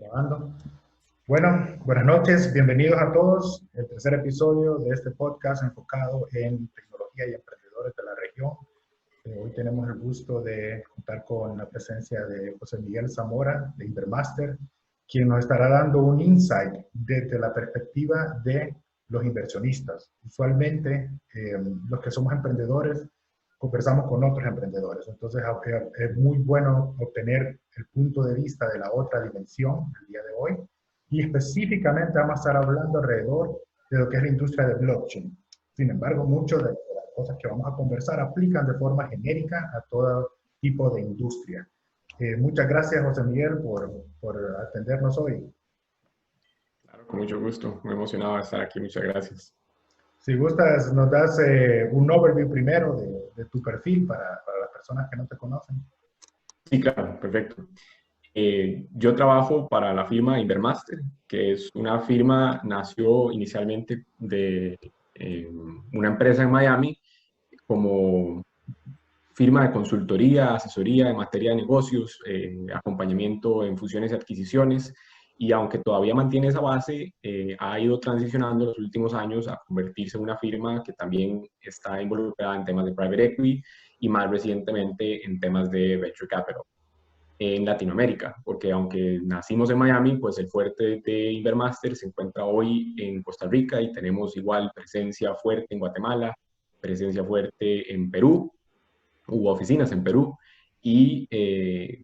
Grabando. Bueno, buenas noches, bienvenidos a todos. El tercer episodio de este podcast enfocado en tecnología y emprendedores de la región. Hoy tenemos el gusto de contar con la presencia de José Miguel Zamora de Invermaster, quien nos estará dando un insight desde la perspectiva de los inversionistas. Usualmente, los que somos emprendedores conversamos con otros emprendedores. Entonces, es muy bueno obtener el punto de vista de la otra dimensión el día de hoy. Y específicamente vamos a estar hablando alrededor de lo que es la industria de blockchain. Sin embargo, muchas de las cosas que vamos a conversar aplican de forma genérica a todo tipo de industria. Muchas gracias, José Miguel, por atendernos hoy. Claro, con mucho gusto. Muy emocionado de estar aquí. Muchas gracias. Si gustas, nos das un overview primero de tu perfil para las personas que no te conocen. Sí, claro, perfecto. Yo trabajo para la firma Invermaster, que es una firma, nació inicialmente de una empresa en Miami como firma de consultoría, asesoría en materia de negocios, acompañamiento en fusiones y adquisiciones. Y aunque todavía mantiene esa base, ha ido transicionando en los últimos años a convertirse en una firma que también está involucrada en temas de private equity y más recientemente en temas de venture capital en Latinoamérica, porque aunque nacimos en Miami, pues el fuerte de Invermaster se encuentra hoy en Costa Rica y tenemos igual presencia fuerte en Guatemala, presencia fuerte en Perú, hubo oficinas en Perú y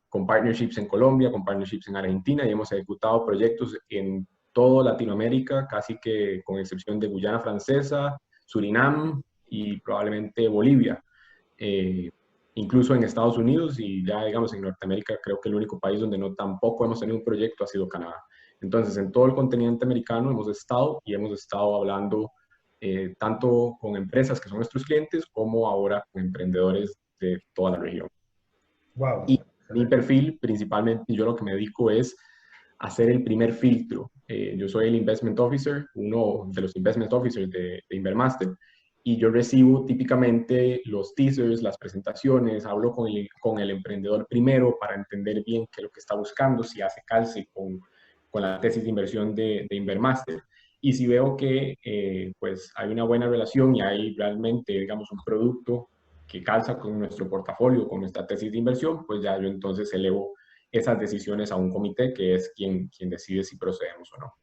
con partnerships en Colombia, con partnerships en Argentina y hemos ejecutado proyectos en toda Latinoamérica, casi que con excepción de Guyana Francesa, Surinam y probablemente Bolivia. Incluso en Estados Unidos y ya digamos en Norteamérica, creo que el único país donde no tampoco hemos tenido un proyecto ha sido Canadá. Entonces, en todo el continente americano hemos estado hablando tanto con empresas que son nuestros clientes como ahora con emprendedores de toda la región. Wow. Y mi perfil, principalmente, yo lo que me dedico es hacer el primer filtro. Yo soy el Investment Officer, uno de los Investment Officers de Invermaster, y yo recibo típicamente los teasers, las presentaciones, hablo con el emprendedor primero para entender bien qué es lo que está buscando, si hace calce con la tesis de inversión de Invermaster. Y si veo que pues hay una buena relación y hay realmente, digamos, un producto que calza con nuestro portafolio, con nuestra tesis de inversión, pues ya yo entonces elevo esas decisiones a un comité que es quien decide si procedemos o no.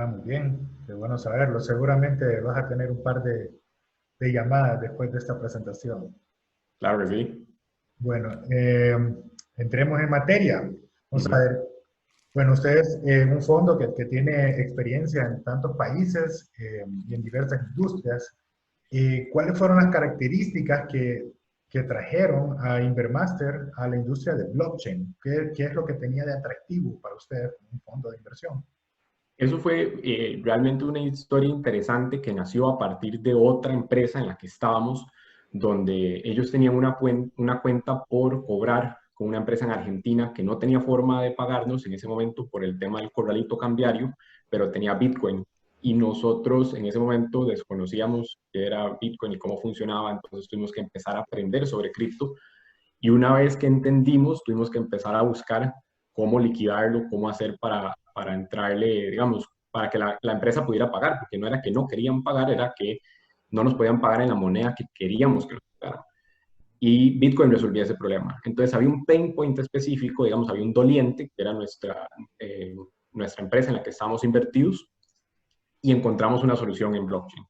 Muy bien, qué bueno saberlo. Seguramente vas a tener un par de llamadas después de esta presentación. Claro que sí. Bueno, entremos en materia. Vamos a Uh-huh. ver. Bueno, usted es un fondo que tiene experiencia en tantos países y en diversas industrias. ¿Cuáles fueron las características que trajeron a Invermaster a la industria de blockchain? ¿Qué es lo que tenía de atractivo para usted como un fondo de inversión? Eso fue realmente una historia interesante que nació a partir de otra empresa en la que estábamos, donde ellos tenían una cuenta por cobrar con una empresa en Argentina que no tenía forma de pagarnos en ese momento por el tema del corralito cambiario, pero tenía Bitcoin. Y nosotros en ese momento desconocíamos qué era Bitcoin y cómo funcionaba, entonces tuvimos que empezar a aprender sobre cripto. Y una vez que entendimos, tuvimos que empezar a buscar cómo liquidarlo, cómo hacer para entrarle, digamos, para que la empresa pudiera pagar, porque no era que no querían pagar, era que no nos podían pagar en la moneda que queríamos que nos pagaran. Y Bitcoin resolvía ese problema. Entonces había un pain point específico, digamos, había un doliente, que era nuestra empresa en la que estábamos invertidos, y encontramos una solución en blockchain.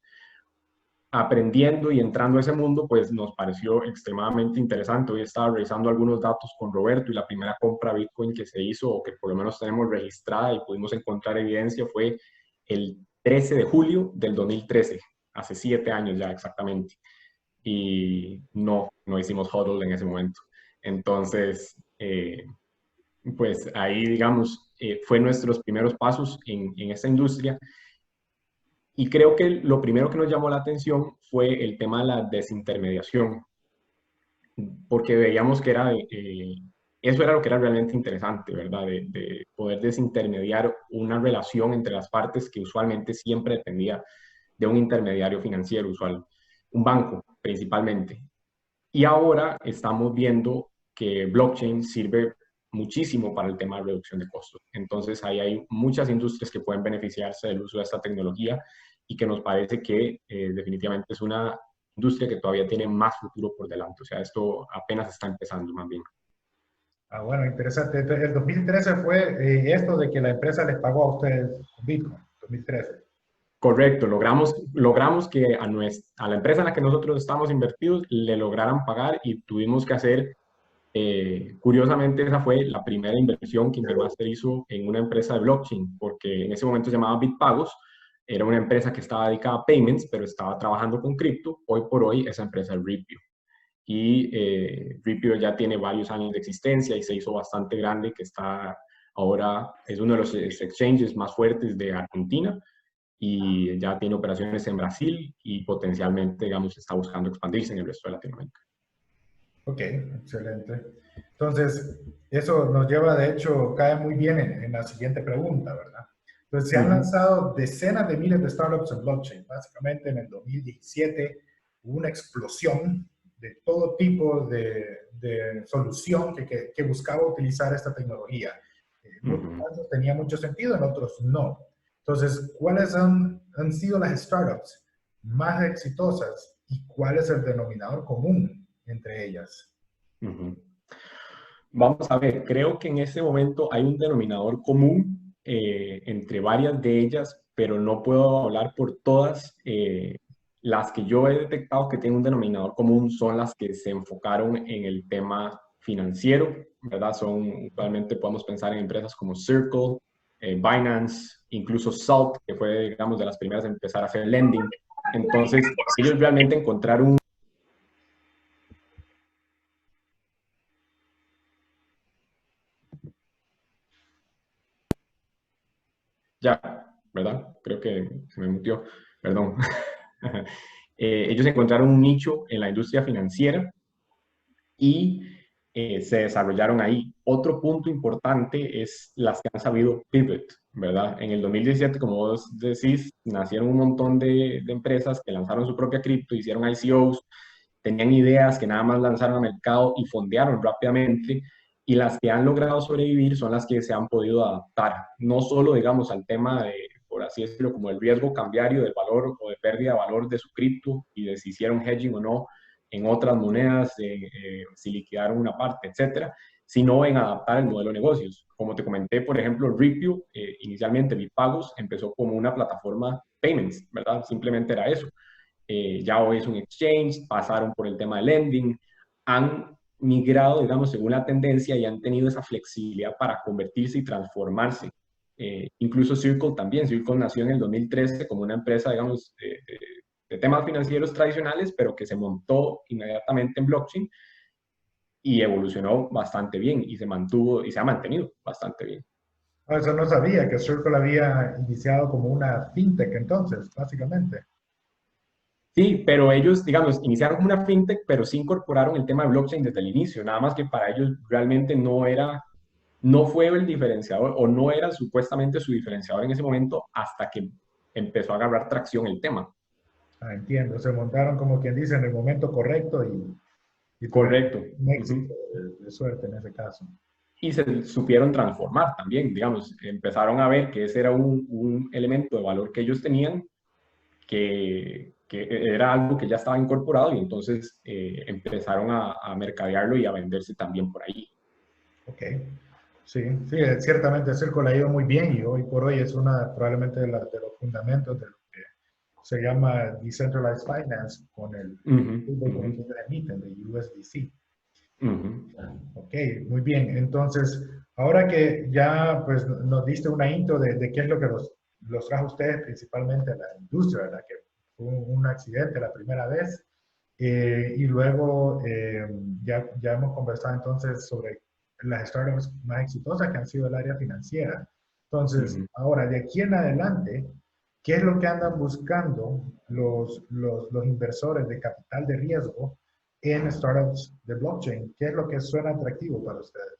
Aprendiendo y entrando a ese mundo, pues nos pareció extremadamente interesante. Hoy estaba revisando algunos datos con Roberto y la primera compra Bitcoin que se hizo o que por lo menos tenemos registrada y pudimos encontrar evidencia fue el 13 de julio del 2013, hace 7 años ya exactamente. Y no hicimos HODL en ese momento. Entonces, pues ahí, digamos, fue nuestros primeros pasos en esta industria. Y creo que lo primero que nos llamó la atención fue el tema de la desintermediación, porque veíamos que eso era lo que era realmente interesante, ¿verdad? De poder desintermediar una relación entre las partes que usualmente siempre dependía de un intermediario financiero usual, un banco principalmente. Y ahora estamos viendo que blockchain sirve muchísimo para el tema de reducción de costos. Entonces, ahí hay muchas industrias que pueden beneficiarse del uso de esta tecnología y que nos parece que definitivamente es una industria que todavía tiene más futuro por delante. O sea, esto apenas está empezando más bien. Ah, bueno, interesante. Entonces, el 2013 fue esto de que la empresa les pagó a ustedes con Bitcoin, 2013. Correcto, logramos que a la empresa en la que nosotros estamos invertidos le lograran pagar y tuvimos que hacer, curiosamente esa fue la primera inversión que Invermaster hizo en una empresa de blockchain, porque en ese momento se llamaba Bitpagos, era una empresa que estaba dedicada a payments, pero estaba trabajando con cripto. Hoy por hoy esa empresa es Ripio. Y Ripio ya tiene varios años de existencia y se hizo bastante grande, que está ahora, es uno de los exchanges más fuertes de Argentina y ya tiene operaciones en Brasil y potencialmente, digamos, está buscando expandirse en el resto de Latinoamérica. Ok, excelente. Entonces, eso nos lleva, de hecho, cae muy bien en la siguiente pregunta, ¿verdad? Entonces, se han lanzado decenas de miles de startups en blockchain. Básicamente, en el 2017 hubo una explosión de todo tipo de solución que buscaba utilizar esta tecnología. En muchos casos tenía mucho sentido, en otros no. Entonces, ¿cuáles han sido las startups más exitosas y cuál es el denominador común entre ellas? Vamos a ver, creo que en este momento hay un denominador común entre varias de ellas, pero no puedo hablar por todas. Las que yo he detectado que tienen un denominador común son las que se enfocaron en el tema financiero, ¿verdad? Usualmente podemos pensar en empresas como Circle, Binance, incluso Salt, que fue, digamos, de las primeras en empezar a hacer lending. Entonces, ellos realmente encontraron ya, ¿verdad? Creo que se me mutió, perdón. Ellos encontraron un nicho en la industria financiera y se desarrollaron ahí. Otro punto importante es las que han sabido pivot, ¿verdad? En el 2017, como vos decís, nacieron un montón de empresas que lanzaron su propia cripto, hicieron ICOs, tenían ideas que nada más lanzaron al mercado y fondearon rápidamente. Y las que han logrado sobrevivir son las que se han podido adaptar, no solo, digamos, al tema de, por así decirlo, como el riesgo cambiario del valor o de pérdida de valor de su cripto y de si hicieron hedging o no en otras monedas, si liquidaron una parte, etcétera, sino en adaptar el modelo de negocios. Como te comenté, por ejemplo, Ripio, inicialmente Bitpagos empezó como una plataforma payments, ¿verdad? Simplemente era eso. Ya hoy es un exchange, pasaron por el tema de lending, han migrado, digamos, según la tendencia y han tenido esa flexibilidad para convertirse y transformarse. Incluso Circle también. Circle nació en el 2013 como una empresa, digamos, de temas financieros tradicionales, pero que se montó inmediatamente en blockchain y evolucionó bastante bien y se mantuvo y se ha mantenido bastante bien. Ah, eso no sabía, que Circle había iniciado como una fintech entonces, básicamente. Sí, pero ellos, digamos, iniciaron como una fintech, pero sí incorporaron el tema de blockchain desde el inicio, nada más que para ellos realmente no fue el diferenciador o no era supuestamente su diferenciador en ese momento hasta que empezó a agarrar tracción el tema. Ah, entiendo, se montaron como quien dice en el momento correcto y tuvieron Correcto. un éxito Ujú. de suerte en ese caso. Y se supieron transformar también, digamos, empezaron a ver que ese era un elemento de valor que ellos tenían, que era algo que ya estaba incorporado y entonces empezaron a mercadearlo y a venderse también por ahí. Ok, sí, sí, ciertamente Circle ha ido muy bien y hoy por hoy es una probablemente de los fundamentos de lo que se llama Decentralized Finance con el Uh-huh, stablecoin que uh-huh, ellos emiten de USDC. uh-huh. Ok, muy bien. Entonces, ahora que ya pues, nos diste una intro de qué es lo que los trajo a ustedes principalmente a la industria, ¿verdad? Que fue un accidente la primera vez. Y luego ya hemos conversado entonces sobre las startups más exitosas que han sido el área financiera. Entonces, Uh-huh. ahora, de aquí en adelante, ¿qué es lo que andan buscando los inversores de capital de riesgo en startups de blockchain? ¿Qué es lo que suena atractivo para ustedes?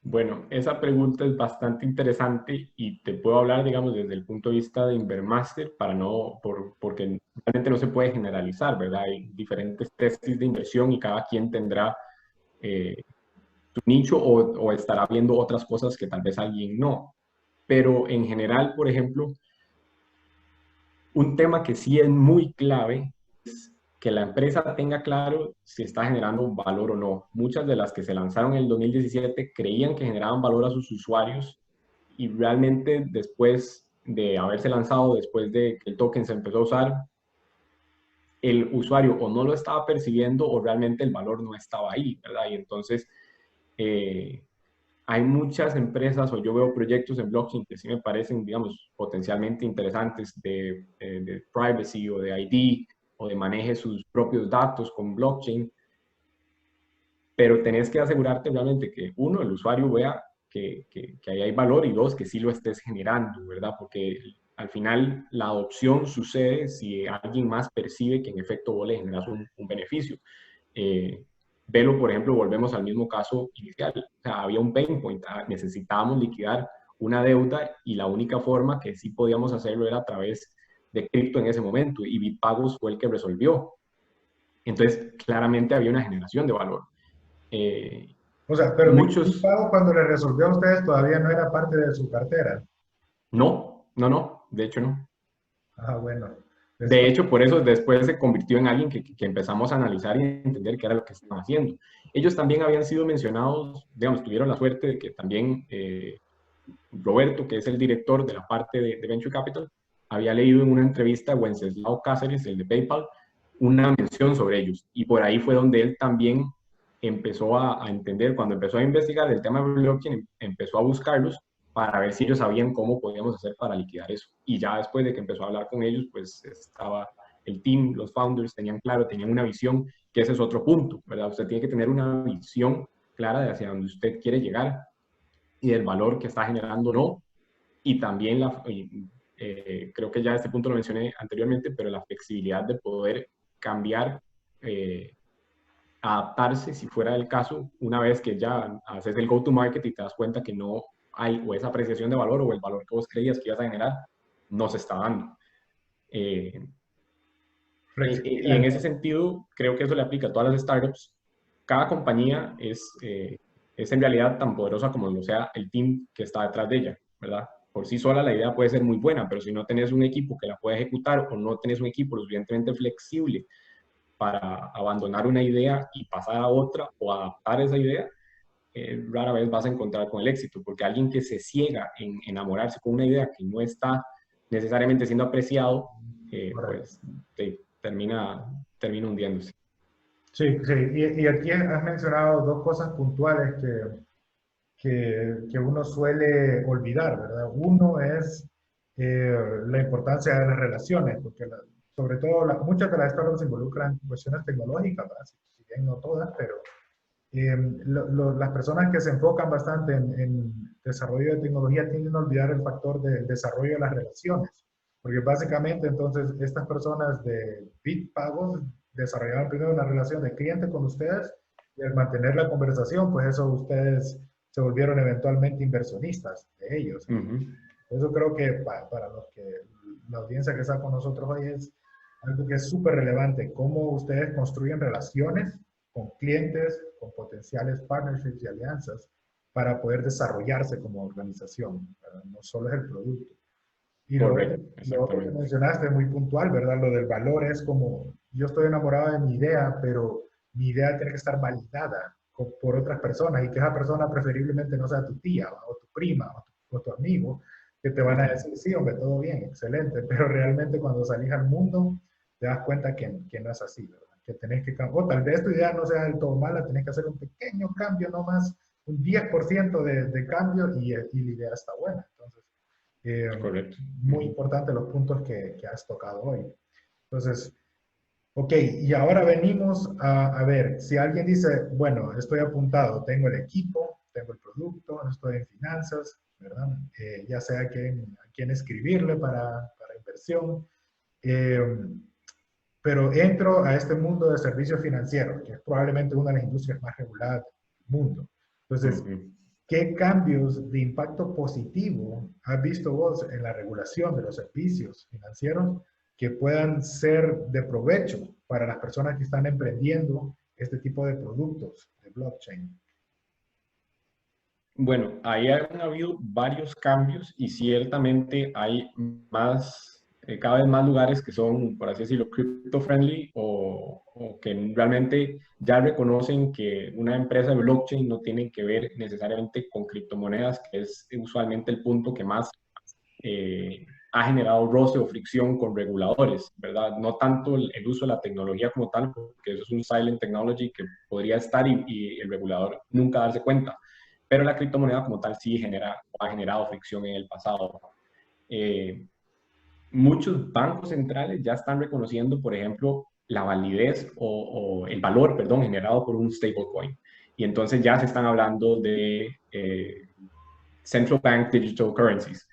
Bueno, esa pregunta es bastante interesante y te puedo hablar, digamos, desde el punto de vista de Invermaster, porque realmente no se puede generalizar, ¿verdad? Hay diferentes tesis de inversión y cada quien tendrá eh, su nicho o estará viendo otras cosas que tal vez alguien no. Pero en general, por ejemplo, un tema que sí es muy clave es que la empresa tenga claro si está generando valor o no. Muchas de las que se lanzaron en el 2017 creían que generaban valor a sus usuarios y realmente después de haberse lanzado, después de que el token se empezó a usar, el usuario o no lo estaba percibiendo o realmente el valor no estaba ahí, ¿verdad? Y entonces hay muchas empresas o yo veo proyectos en blockchain que sí me parecen, digamos, potencialmente interesantes de privacy o de ID o de maneje sus propios datos con blockchain, pero tenés que asegurarte realmente que uno, el usuario vea que ahí hay valor y dos, que sí lo estés generando, ¿verdad? Porque al final la adopción sucede si alguien más percibe que en efecto vos le generas un beneficio. Velo, por ejemplo, volvemos al mismo caso inicial. O sea, había un pain point, necesitábamos liquidar una deuda y la única forma que sí podíamos hacerlo era a través de cripto en ese momento y Bitpagos fue el que resolvió. Entonces, claramente había una generación de valor. O sea, pero Muchos, Bitpago cuando le resolvió a ustedes todavía no era parte de su cartera. no, de hecho no. Ah, bueno. De Después, hecho, por eso después se convirtió en alguien que empezamos a analizar y entender qué era lo que estaban haciendo. Ellos también habían sido mencionados, digamos, tuvieron la suerte de que también Roberto, que es el director de la parte de Venture Capital, había leído en una entrevista a Wenceslao Cáceres, el de PayPal, una mención sobre ellos. Y por ahí fue donde él también empezó a entender, cuando empezó a investigar el tema de blockchain, empezó a buscarlos para ver si ellos sabían cómo podíamos hacer para liquidar eso. Y ya después de que empezó a hablar con ellos, pues estaba el team, los founders tenían claro, tenían una visión, que ese es otro punto, ¿verdad? Usted tiene que tener una visión clara de hacia dónde usted quiere llegar y del valor que está generando no. Y también creo que ya este punto lo mencioné anteriormente, pero la flexibilidad de poder cambiar, adaptarse si fuera el caso, una vez que ya haces el go-to-market y te das cuenta que no hay o esa apreciación de valor o el valor que vos creías que ibas a generar, no se está dando. Eh, y en flexibilidad. ese sentido, creo que eso le aplica a todas las startups. Cada compañía es en realidad tan poderosa como lo sea el team que está detrás de ella, ¿verdad? Por sí sola la idea puede ser muy buena, pero si no tenés un equipo que la pueda ejecutar o no tenés un equipo lo suficientemente flexible para abandonar una idea y pasar a otra o adaptar esa idea, rara vez vas a encontrar con el éxito, porque alguien que se ciega en enamorarse con una idea que no está necesariamente siendo apreciado, Correcto. pues termina hundiéndose. Sí, sí. Y aquí has mencionado dos cosas puntuales que uno suele olvidar, ¿verdad? Uno es la importancia de las relaciones, porque sobre todo muchas de las startups se involucran en cuestiones tecnológicas, ¿verdad? Si bien no todas, pero las personas que se enfocan bastante en desarrollo de tecnología tienden a olvidar el factor del desarrollo de las relaciones, porque básicamente entonces estas personas de Bitpagos desarrollaron primero una relación de cliente con ustedes y al mantener la conversación, pues eso ustedes se volvieron eventualmente inversionistas de ellos. Uh -huh. Eso creo que para los que la audiencia que está con nosotros hoy es algo que es súper relevante, cómo ustedes construyen relaciones con clientes, con potenciales partnerships y alianzas para poder desarrollarse como organización, ¿verdad? No solo es el producto. Y Correcto, lo otro que exactamente. mencionaste es muy puntual, ¿verdad? Lo del valor es como, yo estoy enamorado de mi idea, pero mi idea tiene que estar validada por otras personas y que esa persona preferiblemente no sea tu tía o tu prima o tu amigo, que te Uh van a -huh. decir, sí, hombre, todo bien, excelente, pero realmente cuando salís al mundo te das cuenta que no es así, ¿verdad? Que tenés que cambiar, o tal vez tu idea no sea del todo mala, tenés que hacer un pequeño cambio, no más, un 10% de cambio y la idea está buena. Entonces, Correcto. Uh muy -huh. importante los puntos que has tocado hoy. Entonces, ok, y ahora venimos a ver, si alguien dice, bueno, estoy apuntado, tengo el equipo, tengo el producto, estoy en finanzas, ¿verdad? Ya sé a quién escribirle para inversión, eh, pero entro a este mundo de servicios financieros, que es probablemente una de las industrias más reguladas del mundo. Uh Entonces, -huh. ¿qué cambios de impacto positivo has visto vos en la regulación de los servicios financieros que puedan ser de provecho para las personas que están emprendiendo este tipo de productos de blockchain? Bueno, ahí han habido varios cambios y ciertamente hay más, cada vez más lugares que son, por así decirlo, crypto-friendly o que realmente ya reconocen que una empresa de blockchain no tiene que ver necesariamente con criptomonedas, que es usualmente el punto que más ha generado roce o fricción con reguladores, ¿verdad? No tanto el uso de la tecnología como tal, porque eso es un silent technology que podría estar y el regulador nunca darse cuenta, pero la criptomoneda como tal sí ha generado fricción en el pasado. Eh, Muchos bancos centrales ya están reconociendo, por ejemplo, la validez o el valor, perdón, generado por un stablecoin. Y entonces ya se están hablando de central bank digital currencies.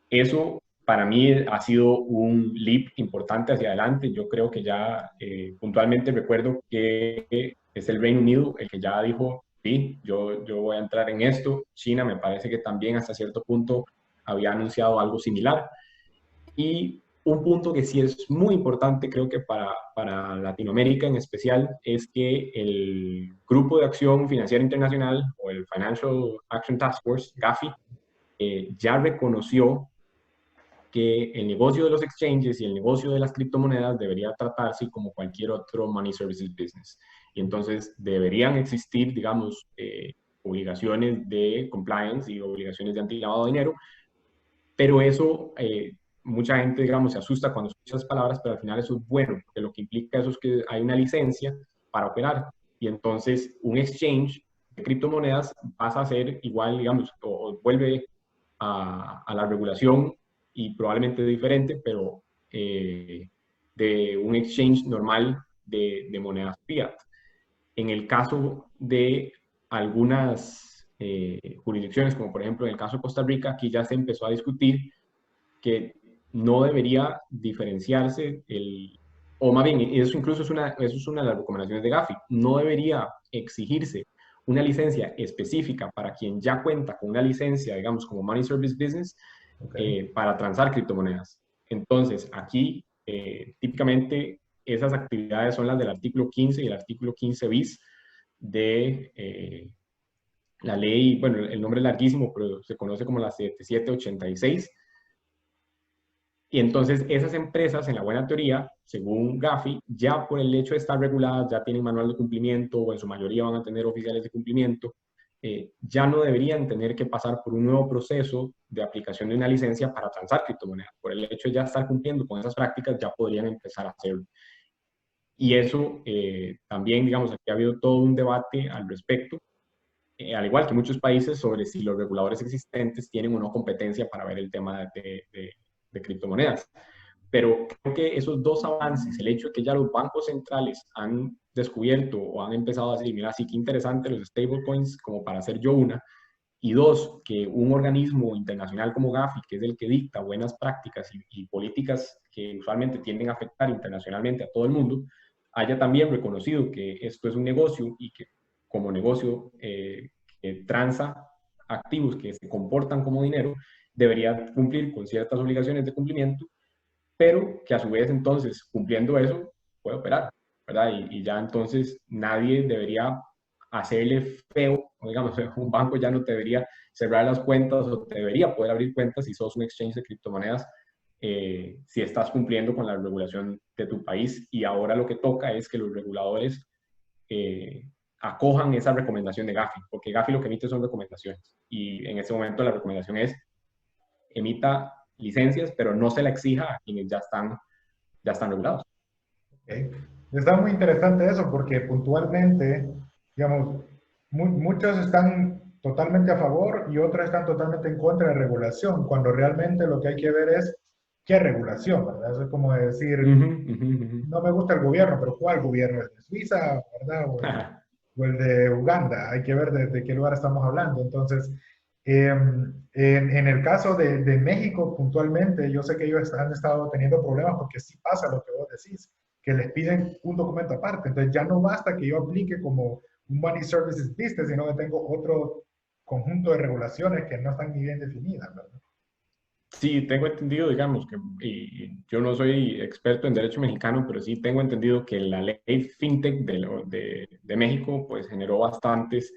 Eso para mí ha sido un leap importante hacia adelante. Yo creo que ya puntualmente recuerdo que es el Reino Unido el que ya dijo, sí, yo voy a entrar en esto. China me parece que también hasta cierto punto había anunciado algo similar. Y un punto que sí es muy importante, creo que para Latinoamérica en especial, es que el Grupo de Acción Financiera Internacional o el Financial Action Task Force, GAFI, ya reconoció que el negocio de los exchanges y el negocio de las criptomonedas debería tratarse como cualquier otro money services business. Y entonces deberían existir, digamos, obligaciones de compliance y obligaciones de antilavado de dinero, pero eso, mucha gente, digamos, se asusta cuando escucha esas palabras, pero al final eso es bueno, porque lo que implica eso es que hay una licencia para operar. Y entonces un exchange de criptomonedas pasa a ser igual, digamos, o vuelve a la regulación y probablemente diferente, pero de un exchange normal de monedas fiat. En el caso de algunas jurisdicciones, como por ejemplo en el caso de Costa Rica, aquí ya se empezó a discutir que no debería diferenciarse o más bien, eso es una de las recomendaciones de Gafi, no debería exigirse una licencia específica para quien ya cuenta con una licencia, digamos, como Money Service Business, Okay. para transar criptomonedas. Entonces, aquí, típicamente, esas actividades son las del artículo 15 y el artículo 15 bis de la ley, bueno, el nombre es larguísimo, pero se conoce como la 7786. Y entonces esas empresas, en la buena teoría, según Gafi, ya por el hecho de estar reguladas, ya tienen manual de cumplimiento o en su mayoría van a tener oficiales de cumplimiento, ya no deberían tener que pasar por un nuevo proceso de aplicación de una licencia para transar criptomonedas. Por el hecho de ya estar cumpliendo con esas prácticas, ya podrían empezar a hacerlo. Y eso también, digamos, aquí ha habido todo un debate al respecto, al igual que muchos países, sobre si los reguladores existentes tienen o no competencia para ver el tema de criptomonedas. Pero creo que esos dos avances, el hecho de que ya los bancos centrales han descubierto o han empezado a decir, mira, sí que interesante los stablecoins como para hacer yo una, y dos, que un organismo internacional como Gafi, que es el que dicta buenas prácticas y políticas que usualmente tienden a afectar internacionalmente a todo el mundo, haya también reconocido que esto es un negocio y que como negocio que transa activos que se comportan como dinero, debería cumplir con ciertas obligaciones de cumplimiento, pero que a su vez entonces, cumpliendo eso, puede operar, ¿verdad? Y ya entonces nadie debería hacerle feo, o digamos, un banco ya no te debería cerrar las cuentas o te debería poder abrir cuentas si sos un exchange de criptomonedas, si estás cumpliendo con la regulación de tu país. Y ahora lo que toca es que los reguladores eh, acojan esa recomendación de Gafi, porque Gafi lo que emite son recomendaciones. Y en ese momento la recomendación es emita licencias, pero no se la exija a quienes ya están regulados. Okay. Está muy interesante eso porque puntualmente, digamos, muchos están totalmente a favor y otros están totalmente en contra de regulación, cuando realmente lo que hay que ver es qué regulación, ¿verdad? Eso es como decir, Uh -huh, uh -huh, uh -huh. no me gusta el gobierno, pero ¿cuál gobierno? ¿El de Suiza, verdad? O el de Uganda. Hay que ver de qué lugar estamos hablando. Entonces, en el caso de México puntualmente, yo sé que ellos han estado teniendo problemas porque sí pasa lo que vos decís, que les piden un documento aparte. Entonces ya no basta que yo aplique como un Money Services Business, sino que tengo otro conjunto de regulaciones que no están ni bien definidas, ¿verdad? Sí, tengo entendido, digamos, que y yo no soy experto en derecho mexicano, pero sí tengo entendido que la ley FinTech de México pues generó bastantes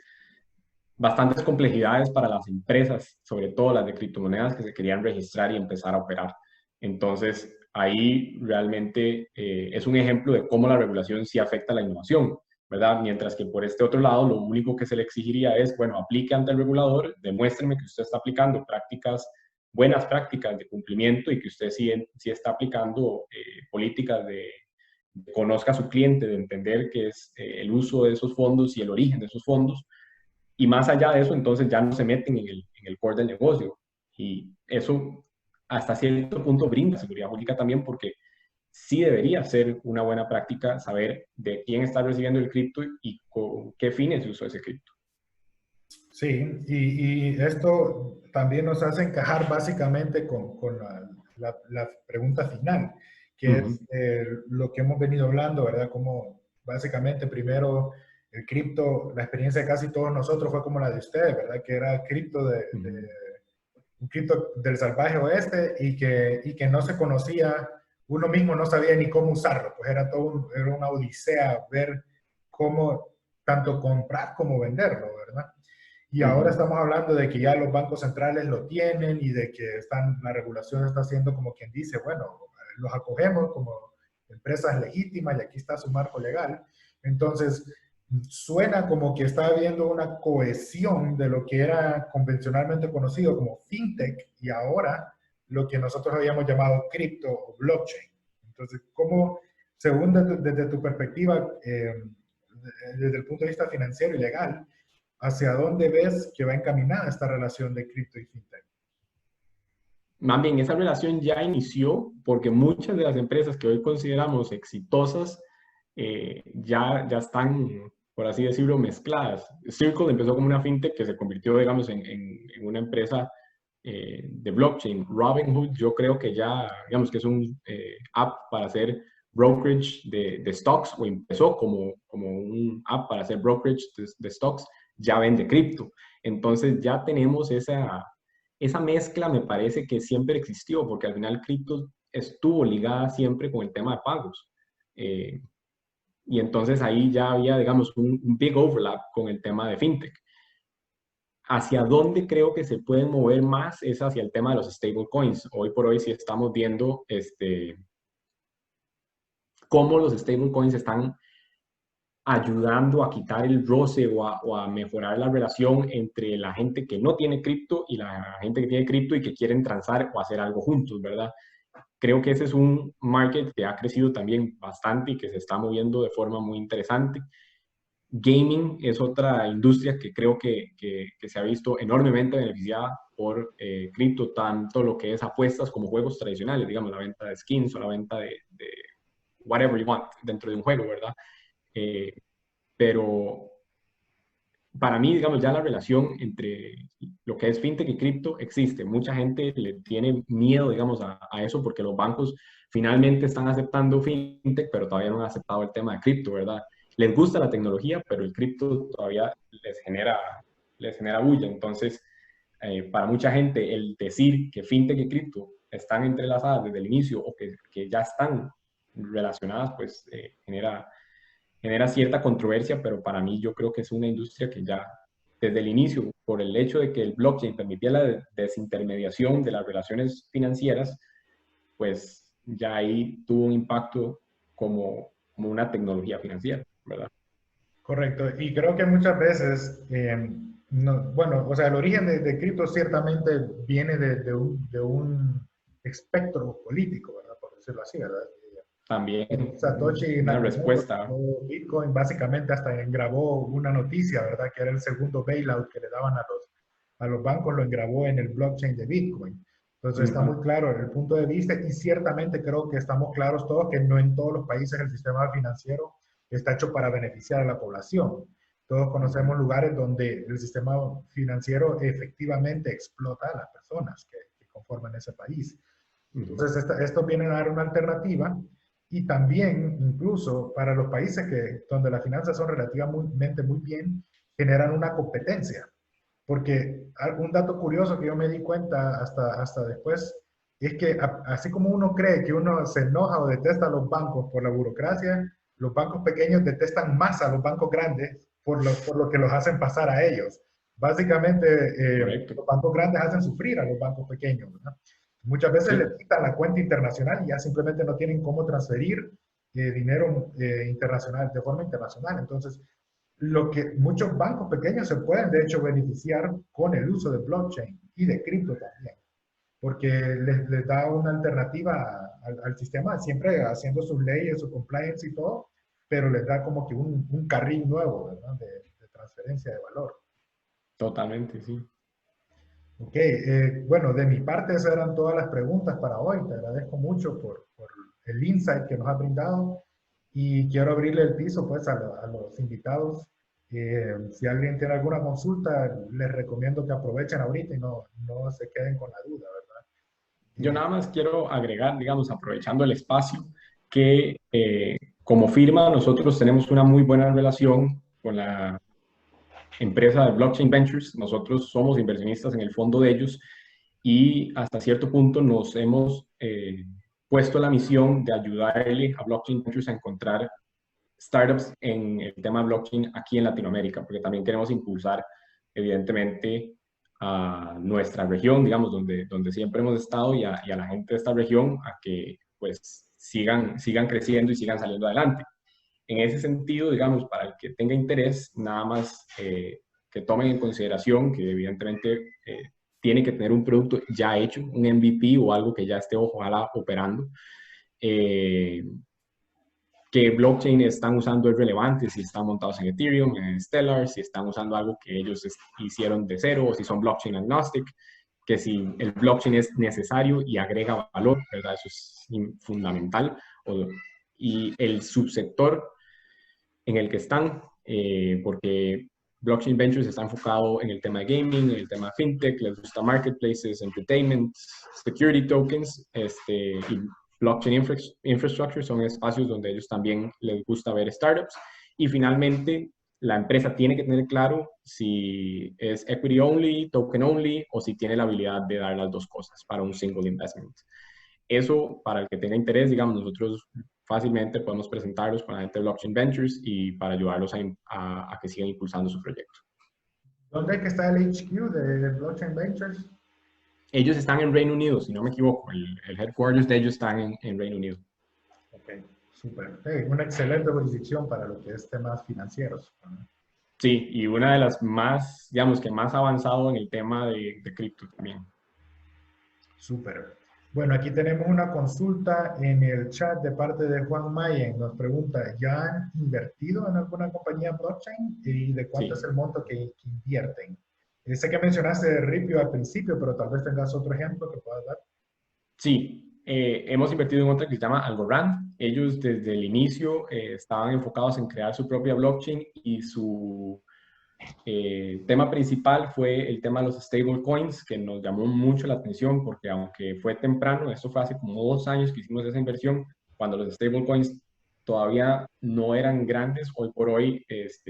bastantes complejidades para las empresas, sobre todo las de criptomonedas que se querían registrar y empezar a operar. Entonces, ahí realmente es un ejemplo de cómo la regulación sí afecta a la innovación, ¿verdad? Mientras que por este otro lado, lo único que se le exigiría es, bueno, aplique ante el regulador, demuéstreme que usted está aplicando prácticas, buenas prácticas de cumplimiento y que usted sí está aplicando políticas de conozca a su cliente, de entender qué es el uso de esos fondos y el origen de esos fondos. Y más allá de eso, entonces ya no se meten en el core del negocio. Y eso hasta cierto punto brinda seguridad jurídica también porque sí debería ser una buena práctica saber de quién está recibiendo el cripto y con qué fines se usó ese cripto. Sí, y esto también nos hace encajar básicamente con la pregunta final, que Ujú. es lo que hemos venido hablando, ¿verdad? Como básicamente primero el cripto, la experiencia de casi todos nosotros fue como la de ustedes, ¿verdad? Que era cripto Ujú. un cripto del salvaje oeste y que no se conocía, uno mismo no sabía ni cómo usarlo, pues era era una odisea ver cómo tanto comprar como venderlo, ¿verdad? Y ahora Ujú. estamos hablando de que ya los bancos centrales lo tienen y de que la regulación está haciendo como quien dice, bueno, los acogemos como empresas legítimas y aquí está su marco legal. Entonces, suena como que está habiendo una cohesión de lo que era convencionalmente conocido como fintech y ahora lo que nosotros habíamos llamado cripto o blockchain. Entonces, ¿cómo, según desde tu perspectiva, desde el punto de vista financiero y legal, hacia dónde ves que va encaminada esta relación de cripto y fintech? Más bien, esa relación ya inició porque muchas de las empresas que hoy consideramos exitosas ya están, por así decirlo, mezcladas. Circle empezó como una fintech que se convirtió, digamos, en una empresa de blockchain. Robinhood, yo creo que ya, digamos, que es un app para hacer brokerage de stocks, o empezó como un app para hacer brokerage de stocks, ya vende cripto. Entonces ya tenemos esa mezcla, me parece que siempre existió, porque al final cripto estuvo ligada siempre con el tema de pagos. Eh, y entonces ahí ya había, digamos, un big overlap con el tema de fintech. Hacia dónde creo que se pueden mover más es hacia el tema de los stablecoins. Hoy por hoy sí estamos viendo cómo los stablecoins están ayudando a quitar el roce o a mejorar la relación entre la gente que no tiene cripto y la gente que tiene cripto y que quieren transar o hacer algo juntos, ¿verdad? Creo que ese es un market que ha crecido también bastante y que se está moviendo de forma muy interesante. Gaming es otra industria que creo que se ha visto enormemente beneficiada por cripto, tanto lo que es apuestas como juegos tradicionales, digamos, la venta de skins o la venta de whatever you want dentro de un juego, ¿verdad? Eh, pero para mí, digamos, ya la relación entre lo que es fintech y cripto existe. Mucha gente le tiene miedo, digamos, a eso porque los bancos finalmente están aceptando fintech, pero todavía no han aceptado el tema de cripto, ¿verdad? Les gusta la tecnología, pero el cripto todavía les genera bulla. Entonces, para mucha gente, el decir que fintech y cripto están entrelazadas desde el inicio o que ya están relacionadas, pues genera cierta controversia, pero para mí yo creo que es una industria que ya desde el inicio, por el hecho de que el blockchain permitía la desintermediación de las relaciones financieras, pues ya ahí tuvo un impacto como una tecnología financiera, ¿verdad? Correcto. Y creo que muchas veces, bueno, o sea, el origen de cripto ciertamente viene de un espectro político, ¿verdad? Por decirlo así, ¿verdad? También Satoshi una Nakamoto respuesta. creó Bitcoin, básicamente hasta grabó una noticia, ¿verdad? Que era el segundo bailout que le daban a los bancos, lo engrabó en el blockchain de Bitcoin. Entonces está muy claro el punto de vista y ciertamente creo que estamos claros todos que no en todos los países el sistema financiero está hecho para beneficiar a la población. Todos conocemos lugares donde el sistema financiero efectivamente explota a las personas que conforman ese país. Entonces, esto viene a dar una alternativa y también, incluso para los países donde las finanzas son relativamente muy bien, generan una competencia. Porque un dato curioso que yo me di cuenta hasta después es que así como uno cree que uno se enoja o detesta a los bancos por la burocracia, los bancos pequeños detestan más a los bancos grandes por lo que los hacen pasar a ellos. Básicamente, Correcto. los bancos grandes hacen sufrir a los bancos pequeños, ¿verdad? Muchas veces Sí, les quitan la cuenta internacional y ya simplemente no tienen cómo transferir dinero internacional, de forma internacional. Entonces, lo que muchos bancos pequeños se pueden, de hecho, beneficiar con el uso de blockchain y de cripto también, porque les da una alternativa al sistema, siempre haciendo sus leyes, su compliance y todo, pero les da como que un carril nuevo, ¿verdad? De transferencia de valor. totalmente, sí. Ok, bueno, de mi parte esas eran todas las preguntas para hoy. Te agradezco mucho por el insight que nos has brindado y quiero abrirle el piso pues a los invitados. Si alguien tiene alguna consulta, les recomiendo que aprovechen ahorita y no se queden con la duda, Yo ¿verdad? nada más quiero agregar, digamos, aprovechando el espacio, que como firma nosotros tenemos una muy buena relación con la empresa de Blockchain Ventures. Nosotros somos inversionistas en el fondo de ellos y hasta cierto punto nos hemos puesto la misión de ayudarle a Blockchain Ventures a encontrar startups en el tema blockchain aquí en Latinoamérica, porque también queremos impulsar, evidentemente, a nuestra región, digamos, donde siempre hemos estado y a la gente de esta región a que pues sigan creciendo y sigan saliendo adelante. En ese sentido, digamos, para el que tenga interés, nada más que tomen en consideración que evidentemente tiene que tener un producto ya hecho, un MVP o algo que ya esté ojalá operando. Eh, que blockchain están usando es relevante, si están montados en Ethereum, en Stellar, si están usando algo que ellos hicieron de cero, o si son blockchain agnostic, que si el blockchain es necesario y agrega valor, ¿verdad? Eso es fundamental. Y el subsector en el que están, porque Blockchain Ventures está enfocado en el tema de gaming, en el tema de fintech, les gusta marketplaces, entertainment, security tokens, y blockchain infrastructure son espacios donde ellos también les gusta ver startups. Y finalmente, la empresa tiene que tener claro si es equity only, token only, o si tiene la habilidad de dar las dos cosas para un single investment. Eso, para el que tenga interés, digamos, nosotros fácilmente podemos presentarlos con la gente de Blockchain Ventures y para ayudarlos a que sigan impulsando su proyecto. ¿Dónde es que está el HQ de Blockchain Ventures? Ellos están en Reino Unido, si no me equivoco. El headquarters de ellos están en Reino Unido. Ok, súper. Una excelente jurisdicción para lo que es temas financieros. Sí, y una de las más, digamos, que más avanzado en el tema de cripto también. Súper. Bueno, aquí tenemos una consulta en el chat de parte de Juan Mayen. Nos pregunta, ¿ya han invertido en alguna compañía blockchain? ¿Y de cuánto es Sí, el monto que invierten? Sé que mencionaste de Ripio al principio, pero tal vez tengas otro ejemplo que puedas dar. sí, hemos invertido en otra que se llama Algorand. Ellos desde el inicio estaban enfocados en crear su propia blockchain y su tema principal fue el tema de los stablecoins, que nos llamó mucho la atención porque aunque fue temprano, esto fue hace como 2 años que hicimos esa inversión, cuando los stablecoins todavía no eran grandes, hoy por hoy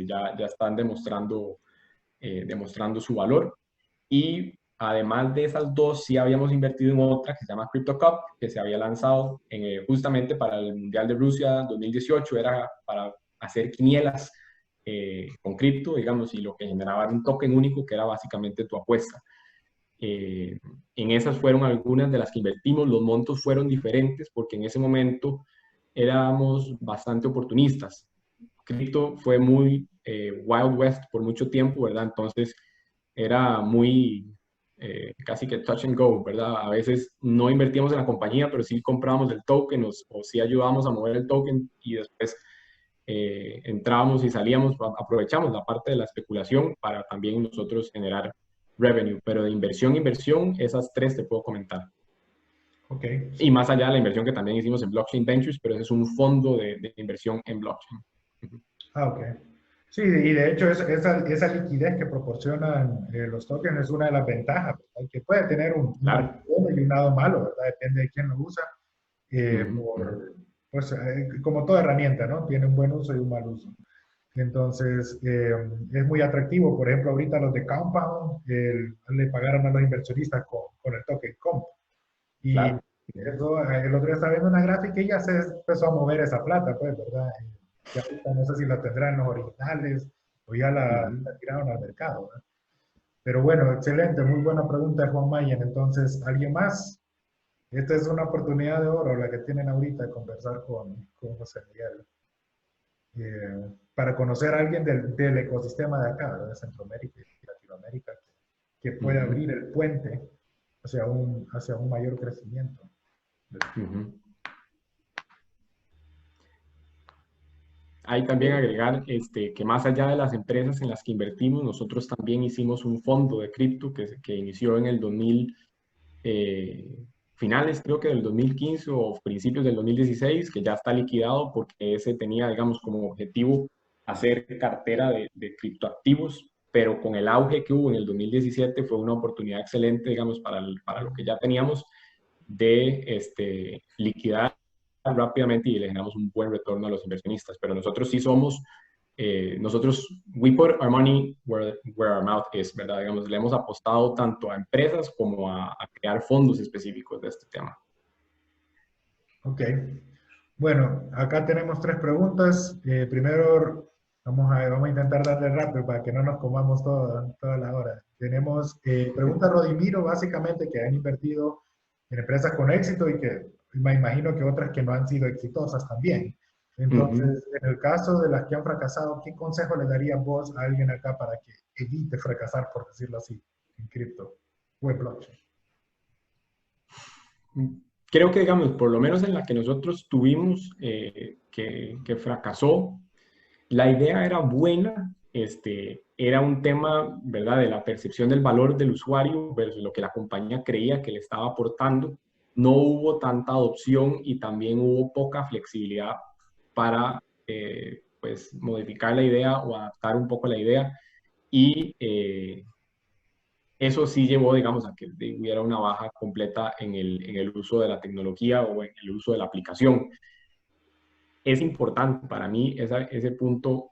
ya están demostrando su valor. Y además de esas dos, sí habíamos invertido en otra que se llama CryptoCup, que se había lanzado justamente para el Mundial de Rusia 2018, era para hacer quinielas con cripto, digamos, y lo que generaba era un token único que era básicamente tu apuesta. En esas fueron algunas de las que invertimos, los montos fueron diferentes porque en ese momento éramos bastante oportunistas. Cripto fue muy Wild West por mucho tiempo, ¿verdad? Entonces era muy casi que touch and go, ¿verdad? A veces no invertíamos en la compañía, pero sí comprábamos el token o sí ayudábamos a mover el token y después entrábamos y salíamos, aprovechamos la parte de la especulación para también nosotros generar revenue, pero de inversión, esas tres te puedo comentar. Ok, Y súper. más allá de la inversión que también hicimos en Blockchain Ventures, pero ese es un fondo de inversión en blockchain. Ah, ok. Sí, y de hecho esa liquidez que proporcionan los tokens es una de las ventajas, ¿verdad? Que puede tener un lado Claro. bueno y un lado malo, ¿verdad? Depende de quién lo usa. Uh -huh. Pues como toda herramienta, ¿no? Tiene un buen uso y un mal uso. Entonces, es muy atractivo. Por ejemplo, ahorita los de Compound le pagaron a los inversionistas con el token Comp. Y Claro. eso, el otro día estaba viendo una gráfica y ya se empezó a mover esa plata, pues, ¿verdad? Ya ahorita no sé si la tendrán los originales o ya Uh la -huh. tiraron al mercado, ¿verdad? Pero bueno, excelente, muy buena pregunta, Juan Mayen. Entonces, ¿alguien más? Esta es una oportunidad de oro la que tienen ahorita de conversar con José Miguel. Para conocer a alguien del ecosistema de acá, ¿verdad? De Centroamérica y Latinoamérica, que puede Ujú, abrir el puente hacia un mayor crecimiento. ujú. Hay también agregar que más allá de las empresas en las que invertimos, nosotros también hicimos un fondo de cripto que inició en el 2000, finales creo que del 2015 o principios del 2016, que ya está liquidado porque ese tenía, digamos, como objetivo hacer cartera de criptoactivos, pero con el auge que hubo en el 2017 fue una oportunidad excelente, digamos, para lo que ya teníamos de liquidar rápidamente y le generamos un buen retorno a los inversionistas. Pero nosotros sí somos, we put our money where our mouth is, ¿verdad? Digamos, le hemos apostado tanto a empresas como a crear fondos específicos de este tema. Ok. Bueno, acá tenemos tres preguntas. Primero, vamos a intentar darle rápido para que no nos comamos toda la hora. Tenemos pregunta Rodimiro, básicamente, que han invertido en empresas con éxito y que me imagino que otras que no han sido exitosas también. Ujú. Entonces, en el caso de las que han fracasado, ¿qué consejo le darías vos a alguien acá para que evite fracasar, por decirlo así, en cripto o en blockchain? Creo que, digamos, por lo menos en la que nosotros tuvimos que fracasó, la idea era buena, era un tema, ¿verdad?, de la percepción del valor del usuario versus lo que la compañía creía que le estaba aportando. No hubo tanta adopción y también hubo poca flexibilidad para, pues, modificar la idea o adaptar un poco la idea. Y eso sí llevó, digamos, a que hubiera una baja completa en el uso de la tecnología o en el uso de la aplicación. Es importante para mí ese punto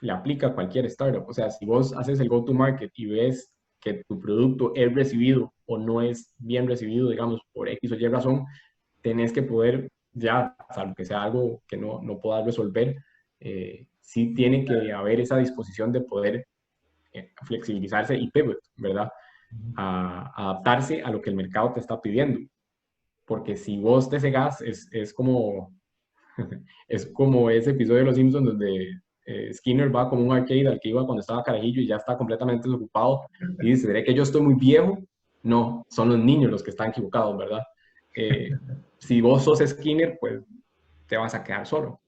le aplica a cualquier startup. O sea, si vos haces el go-to-market y ves que tu producto es recibido o no es bien recibido, digamos, por X o Y razón, tenés que poder ya, salvo que sea algo que no puedas resolver, sí tiene que haber esa disposición de poder flexibilizarse y pivot, ¿verdad? A adaptarse a lo que el mercado te está pidiendo. Porque si vos te cegás, es como es como ese episodio de Los Simpsons donde Skinner va como un arcade al que iba cuando estaba carajillo y ya está completamente desocupado y dice, ¿será que yo estoy muy viejo? No, son los niños los que están equivocados, ¿verdad? Eh, si vos sos Skinner, pues te vas a quedar solo.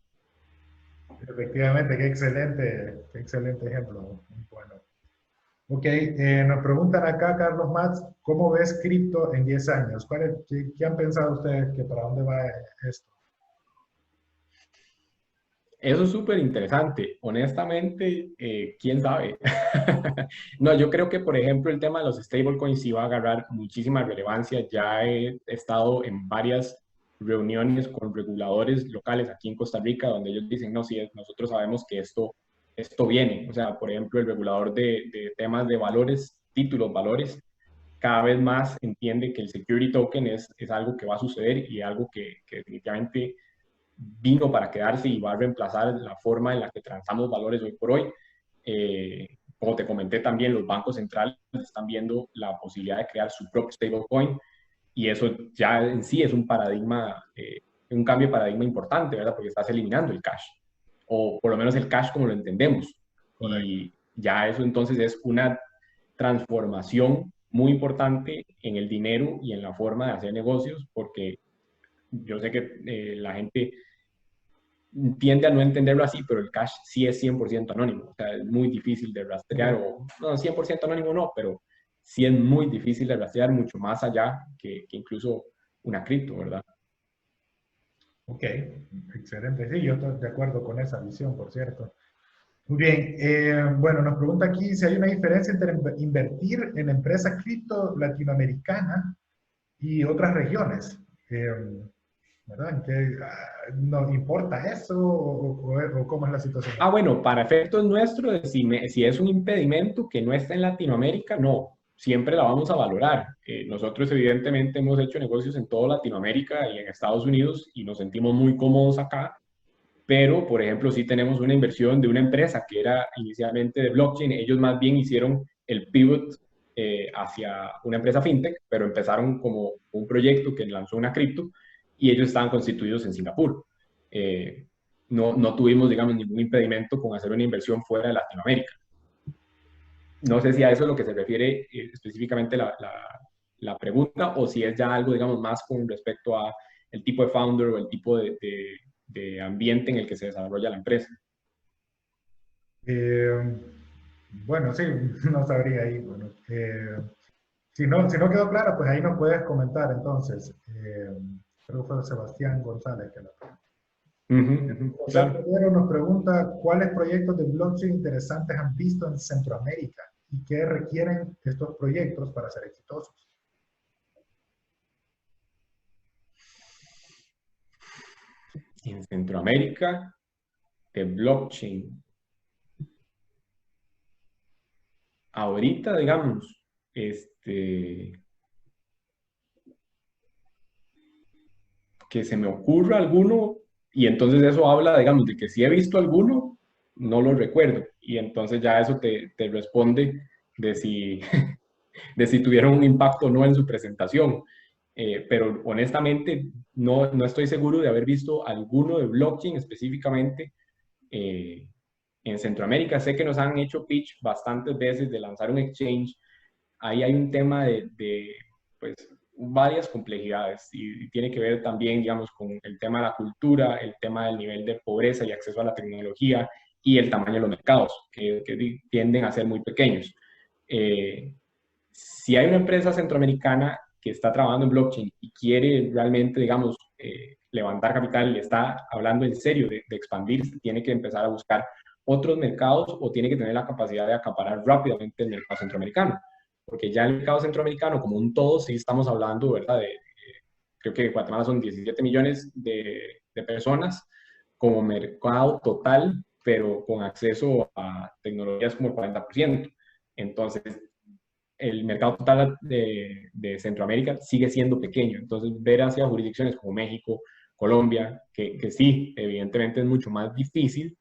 Efectivamente, qué excelente ejemplo. Muy bueno. Ok, nos preguntan acá, Carlos Matz, ¿cómo ves cripto en 10 años? ¿Qué han pensado ustedes que para dónde va esto? Eso es súper interesante. Honestamente, quién sabe. No, yo creo que, por ejemplo, el tema de los stablecoins sí va a agarrar muchísima relevancia. Ya he estado en varias reuniones con reguladores locales aquí en Costa Rica, donde ellos dicen, no, sí, nosotros sabemos que esto viene. O sea, por ejemplo, el regulador de temas de valores, títulos, valores, cada vez más entiende que el security token es algo que va a suceder y algo que definitivamente vino para quedarse y va a reemplazar la forma en la que transamos valores hoy por hoy. Como te comenté también, los bancos centrales están viendo la posibilidad de crear su propio stablecoin y eso ya en sí es un paradigma, un cambio de paradigma importante, ¿verdad? Porque estás eliminando el cash, o por lo menos el cash como lo entendemos. Correcto. Y ya eso entonces es una transformación muy importante en el dinero y en la forma de hacer negocios, porque yo sé que la gente tiende a no entenderlo así, pero el cash sí es 100% anónimo. O sea, es muy difícil de rastrear, o no, 100% anónimo no, pero sí es muy difícil de rastrear mucho más allá que incluso una cripto, ¿verdad? Ok, excelente. Sí, yo estoy de acuerdo con esa visión, por cierto. Muy bien. Bueno, nos pregunta aquí si hay una diferencia entre invertir en empresas cripto latinoamericanas y otras regiones. ¿Verdad? ¿Nos importa eso o cómo es la situación Ah, acá? bueno, para efectos nuestros, si es un impedimento que no está en Latinoamérica, no, siempre la vamos a valorar. Nosotros evidentemente hemos hecho negocios en toda Latinoamérica y en Estados Unidos y nos sentimos muy cómodos acá, pero por ejemplo, sí tenemos una inversión de una empresa que era inicialmente de blockchain, ellos más bien hicieron el pivot hacia una empresa fintech, pero empezaron como un proyecto que lanzó una cripto y ellos estaban constituidos en Singapur. No tuvimos, digamos, ningún impedimento con hacer una inversión fuera de Latinoamérica. No sé si a eso es lo que se refiere específicamente la pregunta, o si es ya algo, digamos, más con respecto a el tipo de founder o el tipo de ambiente en el que se desarrolla la empresa. Bueno, sí, no sabría ahí. Bueno, si no quedó claro, pues ahí nos puedes comentar entonces. Creo que fue Sebastián González que la preguntó. José Claro. Pedro nos pregunta, ¿cuáles proyectos de blockchain interesantes han visto en Centroamérica y qué requieren estos proyectos para ser exitosos? En Centroamérica, de blockchain. Ahorita, digamos, que se me ocurra alguno, y entonces eso habla, digamos, de que si he visto alguno, no lo recuerdo, y entonces ya eso te responde de si, de si tuvieron un impacto o no en su presentación. Pero honestamente no estoy seguro de haber visto alguno de blockchain específicamente en Centroamérica. Sé que nos han hecho pitch bastantes veces de lanzar un exchange. Ahí hay un tema pues, varias complejidades y tiene que ver también, digamos, con el tema de la cultura, el tema del nivel de pobreza y acceso a la tecnología y el tamaño de los mercados, que tienden a ser muy pequeños. Si hay una empresa centroamericana que está trabajando en blockchain y quiere realmente, digamos, levantar capital y está hablando en serio de expandirse, tiene que empezar a buscar otros mercados o tiene que tener la capacidad de acaparar rápidamente el mercado centroamericano. Porque ya el mercado centroamericano, como un todo, sí estamos hablando, ¿verdad? Creo que Guatemala son 17 millones de personas como mercado total, pero con acceso a tecnologías como el 40%. Entonces, el mercado total de Centroamérica sigue siendo pequeño. Entonces, ver hacia jurisdicciones como México, Colombia, que sí, evidentemente es mucho más difícil,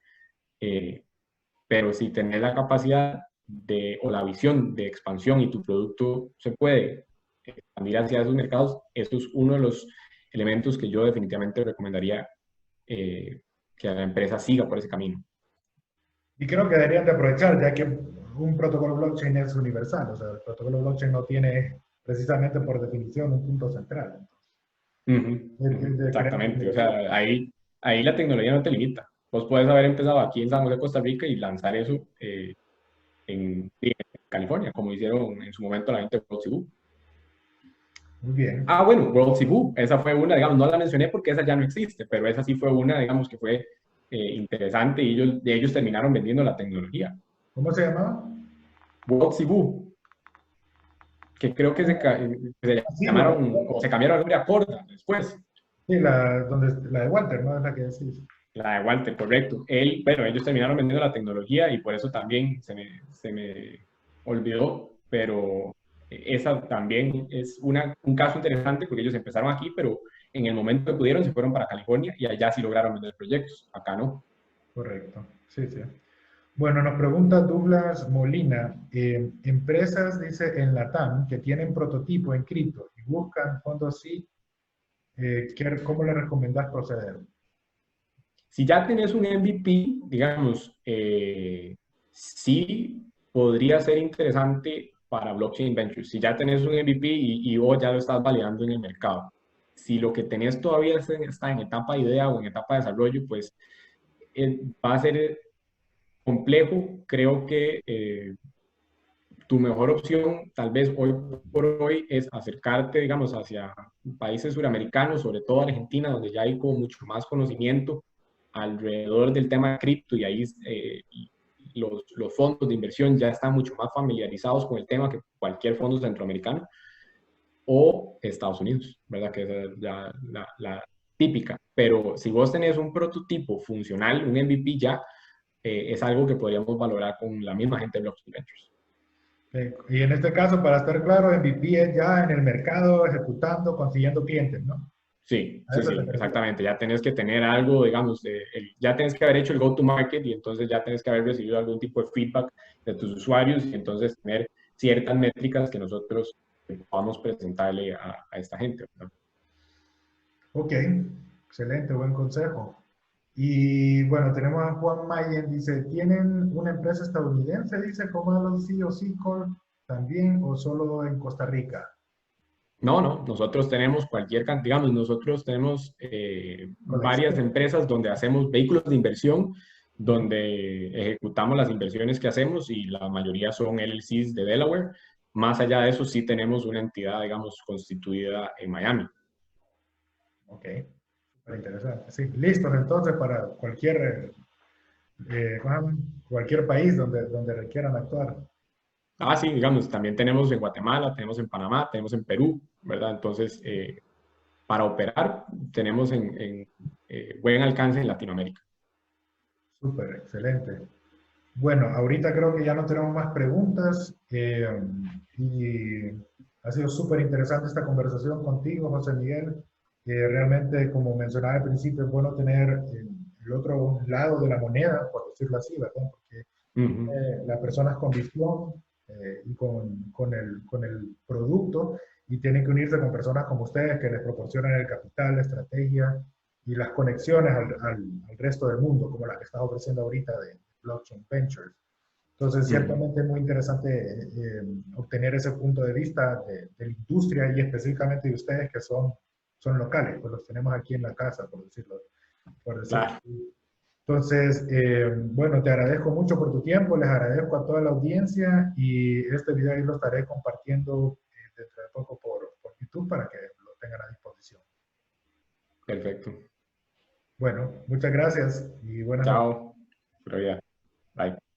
pero si tenés la capacidad o la visión de expansión y tu producto se puede expandir hacia esos mercados, eso es uno de los elementos que yo definitivamente recomendaría que la empresa siga por ese camino. Y creo que deberían de aprovechar, ya que un protocolo blockchain es universal, o sea, el protocolo blockchain no tiene precisamente por definición un punto central. Exactamente, o sea, ahí la tecnología no te limita. Vos puedes haber empezado aquí en San José, Costa Rica y lanzar eso en California, como hicieron en su momento la gente de World Cebu. Muy bien. Ah, bueno, World Cebu, esa fue una, digamos, no la mencioné porque esa ya no existe, pero esa sí fue una, digamos, que fue interesante y ellos terminaron vendiendo la tecnología. ¿Cómo se llamaba? World Cebu, que creo que se Sí, llamaron, o se cambiaron el nombre a Corda después. sí, la de Walter, ¿no? Es la que decís. La de Walter, correcto. Bueno, ellos terminaron vendiendo la tecnología y por eso también se me olvidó, pero esa también es un caso interesante porque ellos empezaron aquí, pero en el momento que pudieron se fueron para California y allá sí lograron vender proyectos, acá no. Correcto, sí, sí. Bueno, nos pregunta Douglas Molina, empresas, dice, en Latam que tienen prototipo en cripto y buscan fondos sí, ¿cómo le recomendás proceder? Si ya tenés un MVP, digamos, sí podría ser interesante para Blockchain Ventures. Si ya tenés un MVP y vos ya lo estás validando en el mercado. Si lo que tenés todavía está en etapa de idea o en etapa de desarrollo, pues va a ser complejo. Creo que tu mejor opción, tal vez hoy por hoy, es acercarte, digamos, hacia países suramericanos, sobre todo Argentina, donde ya hay como mucho más conocimiento alrededor del tema de cripto y ahí los fondos de inversión ya están mucho más familiarizados con el tema que cualquier fondo centroamericano o Estados Unidos, ¿verdad? Que esa es ya la típica. Pero si vos tenés un prototipo funcional, un MVP ya, es algo que podríamos valorar con la misma gente de Blockchain Ventures. Y en este caso, para estar claro, MVP es ya en el mercado, ejecutando, consiguiendo clientes, ¿no? Sí, A sí, eso sí, te refieres. exactamente. Ya tenés que tener algo, digamos, ya tenés que haber hecho el go-to-market y entonces ya tenés que haber recibido algún tipo de feedback de tus usuarios y entonces tener ciertas métricas que nosotros podamos presentarle a esta gente, ¿verdad? Ok, excelente, buen consejo. Y bueno, tenemos a Juan Mayen, dice, ¿tienen una empresa estadounidense, dice, como LLC o C Corp también, o solo en Costa Rica? No, no, nosotros tenemos cualquier cantidad, digamos, nosotros tenemos varias Colección. empresas donde hacemos vehículos de inversión, Ujú. donde ejecutamos las inversiones que hacemos y la mayoría son LLCs de Delaware. Más allá de eso, sí tenemos una entidad, digamos, constituida en Miami. Ok, súper interesante. Sí, listos entonces para cualquier país donde requieran actuar. Ah, sí, digamos, también tenemos en Guatemala, tenemos en Panamá, tenemos en Perú, ¿verdad? Entonces, para operar, tenemos buen alcance en Latinoamérica. Súper, excelente. Bueno, ahorita creo que ya no tenemos más preguntas y ha sido súper interesante esta conversación contigo, José Miguel. Realmente, como mencionaba al principio, es bueno tener el otro lado de la moneda, por decirlo así, ¿verdad? Porque Ujú. las personas con visión y con el producto y tienen que unirse con personas como ustedes que les proporcionan el capital, la estrategia y las conexiones al resto del mundo, como las que estás ofreciendo ahorita de Blockchain Ventures. Entonces, Ujú. ciertamente es muy interesante obtener ese punto de vista de la industria y específicamente de ustedes que son locales, pues los tenemos aquí en la casa, por decirlo Claro, así. Entonces, bueno, te agradezco mucho por tu tiempo, les agradezco a toda la audiencia y este video ahí lo estaré compartiendo dentro de poco por YouTube para que lo tengan a disposición. perfecto. Bueno, muchas gracias y buenas noches. Chao. Pura vida. Bye.